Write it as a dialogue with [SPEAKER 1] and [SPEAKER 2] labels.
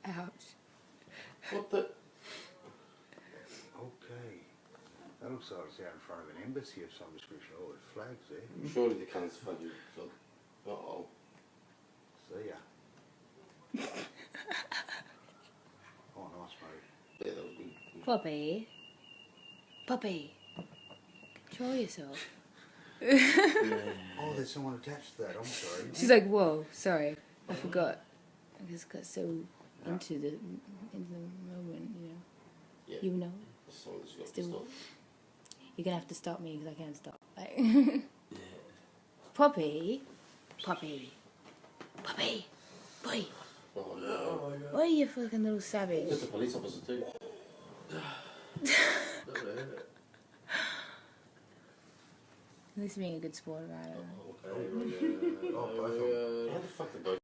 [SPEAKER 1] Ouch.
[SPEAKER 2] What the?
[SPEAKER 3] Okay. That looks like it's out in front of an embassy of some description. Oh, there's flags there.
[SPEAKER 2] Surely they can't find you. Uh-oh.
[SPEAKER 3] See ya. Oh, nice, mate.
[SPEAKER 2] Yeah, that was good.
[SPEAKER 1] Poppi. Poppi. Control yourself.
[SPEAKER 3] Oh, there's someone attached to that. I'm sorry.
[SPEAKER 1] She's like, whoa, sorry. I forgot. I just got so into the moment, you know.
[SPEAKER 2] Yeah.
[SPEAKER 1] You know.
[SPEAKER 2] Someone's got
[SPEAKER 1] Still.
[SPEAKER 2] stuff.
[SPEAKER 1] You're gonna have to stop me because I can't stop. Like, Poppi. Poppi. Poppi. Boy.
[SPEAKER 2] Oh, no.
[SPEAKER 1] Boy, you fucking little savage.
[SPEAKER 2] Just a police officer too.
[SPEAKER 1] At least being a good sport about it.
[SPEAKER 2] Okay.
[SPEAKER 3] Oh, both of them.
[SPEAKER 2] How the fuck did both